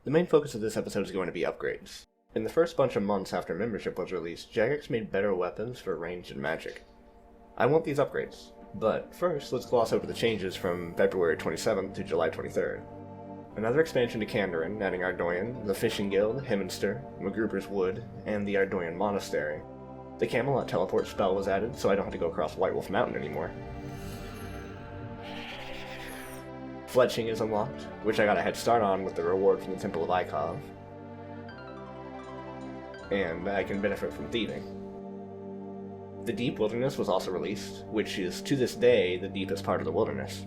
The main focus of this episode is going to be upgrades. In the first bunch of months after membership was released, Jagex made better weapons for ranged and magic. I want these upgrades, but first let's gloss over the changes from February 27th to July 23rd. Another expansion to Kandarin, adding Ardoyan, the Fishing Guild, Himminster, MacGruber's Wood, and the Ardoyan Monastery. The Camelot teleport spell was added, so I don't have to go across White Wolf Mountain anymore. Fletching is unlocked, which I got a head start on with the reward from the Temple of Ikov. And I can benefit from thieving. The Deep Wilderness was also released, which is to this day the deepest part of the wilderness.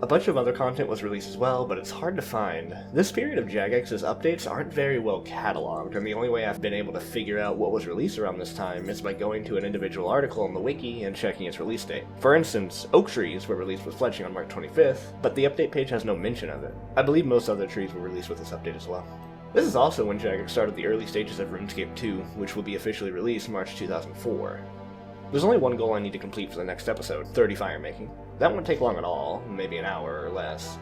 A bunch of other content was released as well, but it's hard to find. This period of Jagex's updates aren't very well cataloged, and the only way I've been able to figure out what was released around this time is by going to an individual article on the wiki and checking its release date. For instance, oak trees were released with fletching on March 25th, but the update page has no mention of it. I believe most other trees were released with this update as well. This is also when Jagex started the early stages of RuneScape 2, which will be officially released March 2004. There's only one goal I need to complete for the next episode, 30 fire making. That won't take long at all, maybe an hour or less.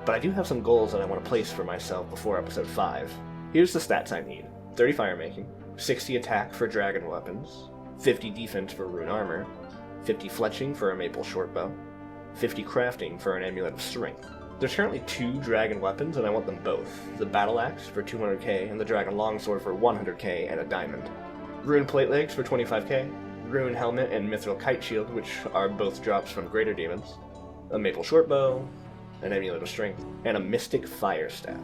But I do have some goals that I want to place for myself before episode 5. Here's the stats I need. 30 fire making, 60 attack for dragon weapons, 50 defense for rune armor, 50 fletching for a maple shortbow, 50 crafting for an amulet of strength. There's currently 2 dragon weapons and I want them both. The battle axe for 200k and the dragon longsword for 100k and a diamond. Rune plate legs for 25k. Rune helmet and mithril kite shield, which are both drops from greater demons, a maple shortbow, an amulet of strength, and a mystic fire staff.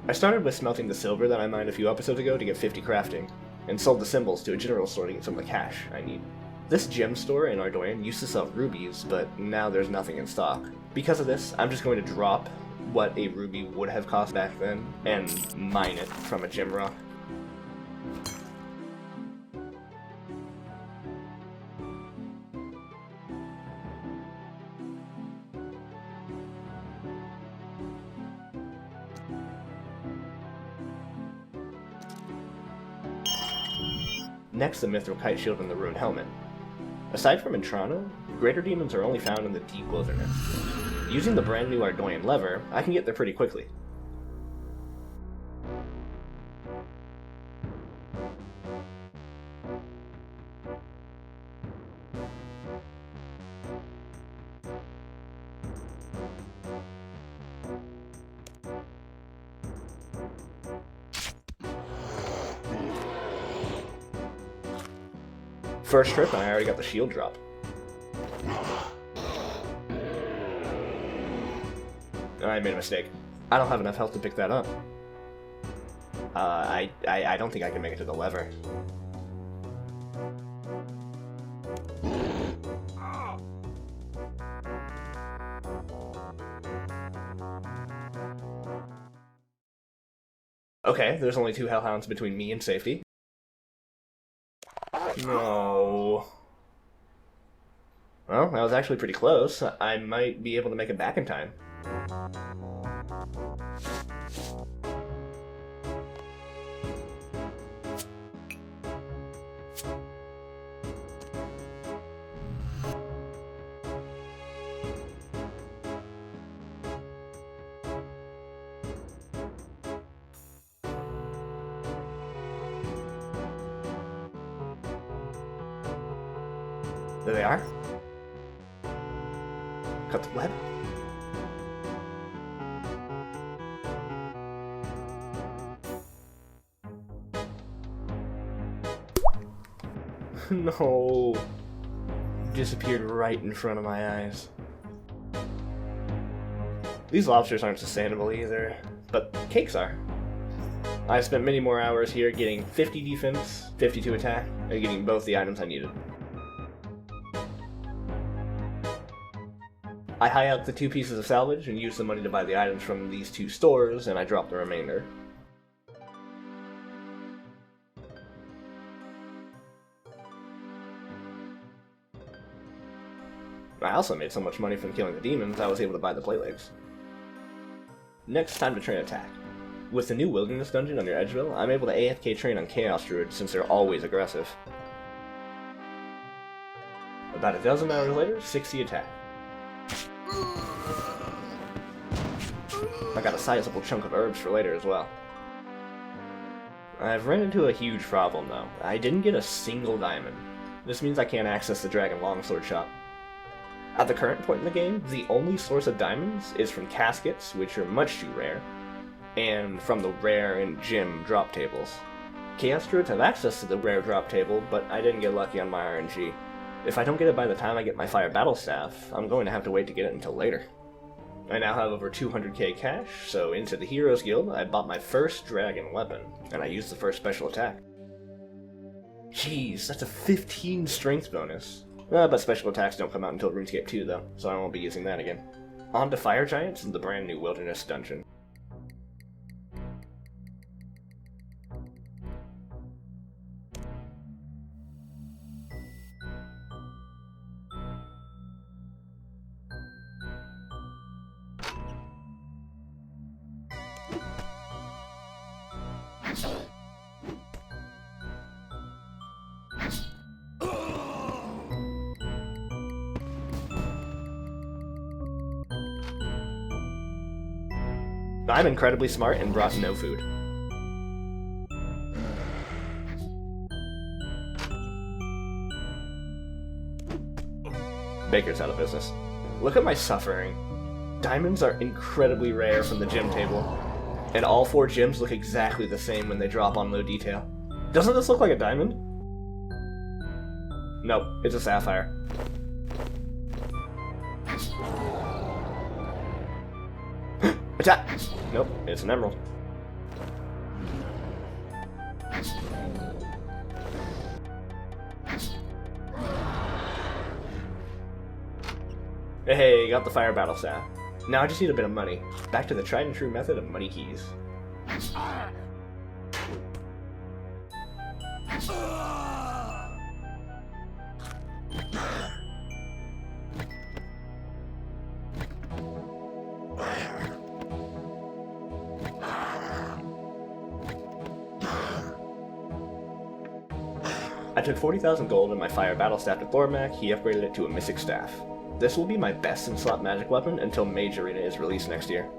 I started with smelting the silver that I mined a few episodes ago to get 50 crafting, and sold the symbols to a general store to get some of the cash I need. This gem store in Ardoyan used to sell rubies, but now there's nothing in stock. Because of this, I'm just going to drop what a ruby would have cost back then, and mine it from a gem rock. Next, the mithril kite shield and the rune helmet. Aside from Intrana, greater demons are only found in the Deep Wilderness. Using the brand new Ardoyan lever, I can get there pretty quickly. First trip, and I already got the shield drop. I made a mistake. I don't have enough health to pick that up. I don't think I can make it to the lever. Okay, there's only 2 hellhounds between me and safety. No. Well, that was actually pretty close. I might be able to make it back in time. There they are. Cut the web. No. Disappeared right in front of my eyes. These lobsters aren't sustainable either, but cakes are. I spent many more hours here getting 50 defense, 52 attack, and getting both the items I needed. I high out the 2 pieces of salvage and use the money to buy the items from these 2 stores, and I drop the remainder. I also made so much money from killing the demons, I was able to buy the plate legs. Next, time to train attack. With the new wilderness dungeon under Edgeville, I'm able to AFK train on Chaos Druids since they're always aggressive. About a dozen hours later, 60 attack. I got a sizable chunk of herbs for later as well. I've run into a huge problem though. I didn't get a single diamond. This means I can't access the Dragon Longsword shop. At the current point in the game, the only source of diamonds is from caskets, which are much too rare, and from the rare and gem drop tables. Chaos Druids have access to the rare drop table, but I didn't get lucky on my RNG. If I don't get it by the time I get my Fire Battle Staff, I'm going to have to wait to get it until later. I now have over 200k cash, so into the Heroes Guild, I bought my first dragon weapon, and I used the first special attack. Jeez, that's a 15 strength bonus. But special attacks don't come out until RuneScape 2 though, so I won't be using that again. On to Fire Giants in the brand new Wilderness Dungeon. I'm incredibly smart and brought no food. Baker's out of business. Look at my suffering. Diamonds are incredibly rare from the gem table, and all 4 gems look exactly the same when they drop on low detail. Doesn't this look like a diamond? Nope, it's a sapphire. Attack! Nope, it's an emerald. Hey, got the Fire Battle Staff. Now I just need a bit of money. Back to the tried and true method of money keys. I took 40,000 gold in my Fire Battle Staff to Thormac. He upgraded it to a Mystic Staff. This will be my best in slot magic weapon until Mage Arena is released next year.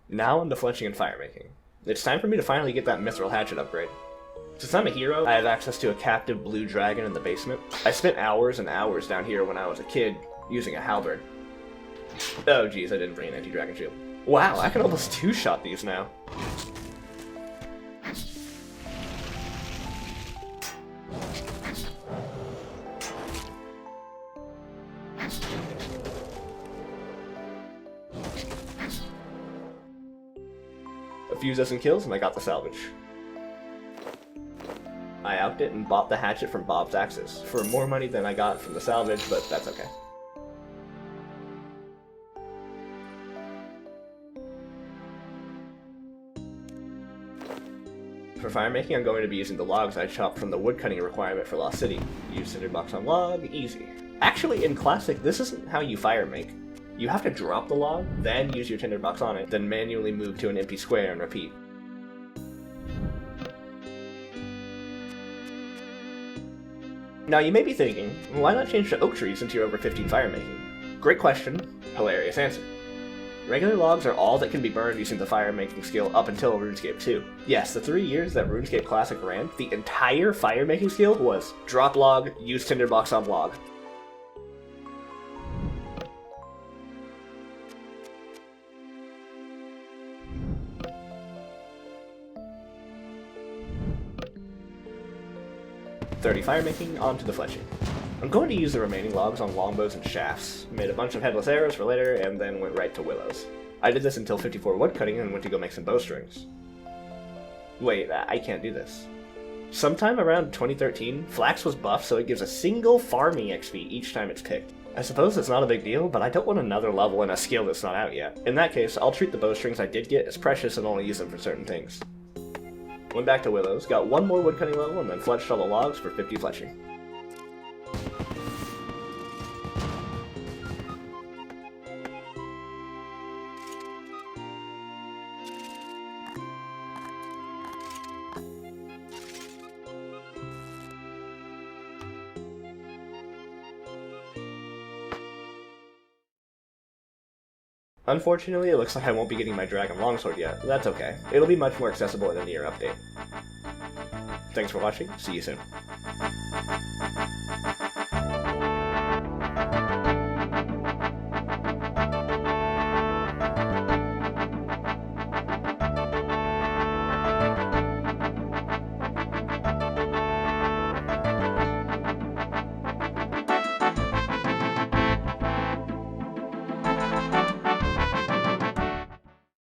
Now on to fletching and fire making. It's time for me to finally get that Mithril Hatchet upgrade. Since I'm a hero, I have access to a captive blue dragon in the basement. I spent hours and hours down here when I was a kid using a halberd. Oh geez, I didn't bring an anti-dragon shield. Wow, I can almost two-shot these now. A few dozen kills and I got the salvage. I upped it and bought the hatchet from Bob's Axes for more money than I got from the salvage, but that's okay. For fire making, I'm going to be using the logs I chopped from the woodcutting requirement for Lost City. Use tinderbox on log, easy. Actually, in Classic, this isn't how you fire make. You have to drop the log, then use your tinderbox on it, then manually move to an empty square and repeat. Now you may be thinking, why not change to oak trees since you're over 15 fire making? Great question, hilarious answer. Regular logs are all that can be burned using the fire making skill up until RuneScape 2. Yes, the 3 years that RuneScape Classic ran, the entire fire making skill was drop log, use tinderbox on log. Fire making, onto the fletching. I'm going to use the remaining logs on longbows and shafts, made a bunch of headless arrows for later, and then went right to willows. I did this until 54 woodcutting and went to go make some bowstrings. Wait, I can't do this. Sometime around 2013, flax was buffed so it gives a single farming XP each time it's picked. I suppose it's not a big deal, but I don't want another level in a skill that's not out yet. In that case, I'll treat the bowstrings I did get as precious and only use them for certain things. Went back to willows, got one more woodcutting level, and then fletched all the logs for 50 fletching. Unfortunately, it looks like I won't be getting my Dragon Longsword yet. That's okay. It'll be much more accessible in a near update. Thanks for watching, see you soon.